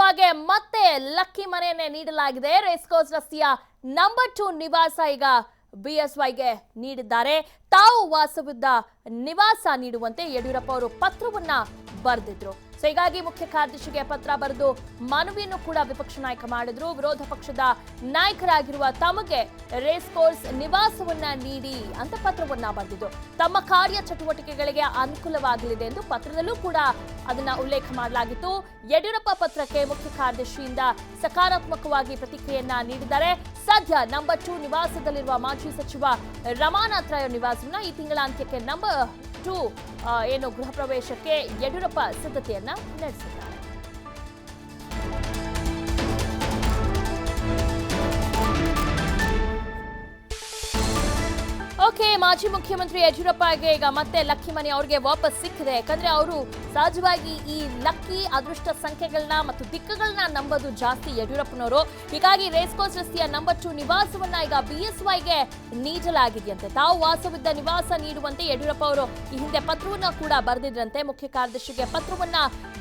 ಯಡಿಯೂರಪ್ಪಗೆ ಮತ್ತೆ ಲಕ್ಕಿ ಮನೆಯನ್ನೇ ನೀಡಲಾಗಿದೆ. ರೇಸ್ಕೋರ್ಸ್ ರಸ್ತೆಯ ನಂಬರ್ 2 ನಿವಾಸ ಈಗ ಬಿಎಸ್ವೈಗೆ ನೀಡಿದ್ದಾರೆ. ತಾವು ವಾಸವಿದ್ದ ನಿವಾಸ ನೀಡುವಂತೆ ಯಡಿಯೂರಪ್ಪ ಅವರು ಪತ್ರವನ್ನ ಬರೆದಿದ್ರು. ಸೊ ಹೀಗಾಗಿ ಮುಖ್ಯ ಕಾರ್ಯದರ್ಶಿಗೆ ಪತ್ರ ಬರೆದು ಮನವಿಯನ್ನು ಕೂಡ ವಿಪಕ್ಷ ನಾಯಕ ಮಾಡಿದ್ರು. ವಿರೋಧ ಪಕ್ಷದ ನಾಯಕರಾಗಿರುವ ತಮಗೆ ರೇಸ್ಕೋರ್ಸ್ ನಿವಾಸವನ್ನ ನೀಡಿ ಅಂತ ಪತ್ರವನ್ನ ಬರೆದಿದ್ರು. ತಮ್ಮ ಕಾರ್ಯ ಚಟುವಟಿಕೆಗಳಿಗೆ ಅನುಕೂಲವಾಗಲಿದೆ ಎಂದು ಪತ್ರದಲ್ಲೂ ಕೂಡ ಅದನ್ನ ಉಲ್ಲೇಖ ಮಾಡಲಾಗಿತ್ತು. ಯಡಿಯೂರಪ್ಪ ಪತ್ರಕ್ಕೆ ಮುಖ್ಯ ಕಾರ್ಯದರ್ಶಿಯಿಂದ ಸಕಾರಾತ್ಮಕವಾಗಿ ಪ್ರತಿಕ್ರಿಯೆಯನ್ನ ನೀಡಿದ್ದಾರೆ. ಸದ್ಯ ನಂಬರ್ 2 ನಿವಾಸದಲ್ಲಿರುವ ಮಾಜಿ ಸಚಿವ ರಮಾನಾಥ್ ರೈ ನಿವಾಸವನ್ನ ಈ ತಿಂಗಳ ಅಂತ್ಯಕ್ಕೆ ನಂಬರ್ 2 ಗೃಹ ಪ್ರವೇಶಕ್ಕೆ ಯಡಿಯೂರಪ್ಪ ಸಿದ್ಧತೆಯನ್ನ ನಡೆಸಿದ್ದಾರೆ. ಮಾಜಿ ಮುಖ್ಯಮಂತ್ರಿ ಯಡಿಯೂರಪ್ಪಗೆ ಈಗ ಮತ್ತೆ ಲಕ್ಕಿ ಮನೆ ಅವ್ರಿಗೆ ವಾಪಸ್ ಸಿಕ್ಕಿದೆ. ಯಾಕಂದ್ರೆ ಅವರು ಸಹಜವಾಗಿ ಈ ಲಕ್ಕಿ ಅದೃಷ್ಟ ಸಂಖ್ಯೆಗಳನ್ನ ಮತ್ತು ದಿಕ್ಕುಗಳನ್ನ ನಂಬೋದು ಜಾಸ್ತಿ ಯಡಿಯೂರಪ್ಪನವರು. ಹೀಗಾಗಿ ರೇಸ್ಕೋರ್ಸ್ ರಸ್ತೆಯ ನಂಬರ್ 2 ನಿವಾಸವನ್ನ ಈಗ ಬಿಎಸ್ವೈಗೆ ನೀಡಲಾಗಿದೆಯಂತೆ. ತಾವು ವಾಸವಿದ್ದ ನಿವಾಸ ನೀಡುವಂತೆ ಯಡಿಯೂರಪ್ಪ ಅವರು ಈ ಹಿಂದೆ ಪತ್ರವನ್ನ ಕೂಡ ಬರೆದಿದ್ರಂತೆ. ಮುಖ್ಯ ಕಾರ್ಯದರ್ಶಿಗೆ ಪತ್ರವನ್ನ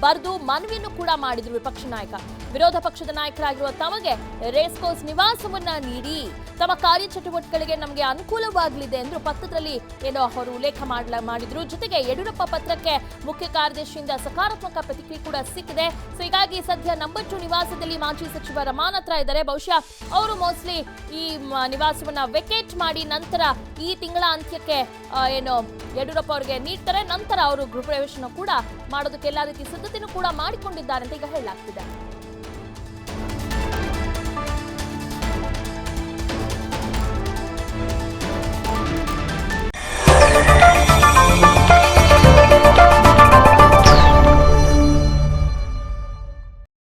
ಬರೆದು ಮನವಿಯನ್ನು ಕೂಡ ಮಾಡಿದ್ರು ವಿಪಕ್ಷ ನಾಯಕ. ವಿರೋಧ ಪಕ್ಷದ ನಾಯಕರಾಗಿರುವ ತಮಗೆ ರೇಸ್ಕೋರ್ಸ್ ನಿವಾಸವನ್ನ ನೀಡಿ ತಮ್ಮ ಕಾರ್ಯಚಟುವಟಿಕೆಗಳಿಗೆ ನಮಗೆ ಅನುಕೂಲವಾಗಲಿದೆ ಎಂದು ಪತ್ರದಲ್ಲಿ ಅವರು ಉಲ್ಲೇಖ ಮಾಡಿದ್ರು. ಜೊತೆಗೆ ಯಡಿಯೂರಪ್ಪ ಪತ್ರಕ್ಕೆ ಮುಖ್ಯ ಕಾರ್ಯದರ್ಶಿಯಿಂದ ಸಕಾರಾತ್ಮಕ ಪ್ರತಿಕ್ರಿಯೆ ಕೂಡ ಸಿಕ್ಕಿದೆ. ಸೊ ಹೀಗಾಗಿ ಸದ್ಯ ನಂಬರ್ 2 ನಿವಾಸದಲ್ಲಿ ಮಾಜಿ ಸಚಿವ ರಮಾನಾಥ್ ರೈ ಇದ್ದಾರೆ. ಬಹುಶಃ ಅವರು ಮೋಸ್ಟ್ಲಿ ಈ ನಿವಾಸವನ್ನ ವೆಕೇಟ್ ಮಾಡಿ ನಂತರ ಈ ತಿಂಗಳ ಅಂತ್ಯಕ್ಕೆ ಯಡಿಯೂರಪ್ಪ ಅವರಿಗೆ ನೀಡ್ತಾರೆ. ನಂತರ ಅವರು ಗೃಹ ಪ್ರವೇಶನ ಕೂಡ ಮಾಡೋದಕ್ಕೆ ಎಲ್ಲಾ ರೀತಿ ಸಿದ್ಧತೆಯನ್ನು ಕೂಡ ಮಾಡಿಕೊಂಡಿದ್ದಾರೆ ಅಂತ ಈಗ ಹೇಳಲಾಗ್ತಿದೆ.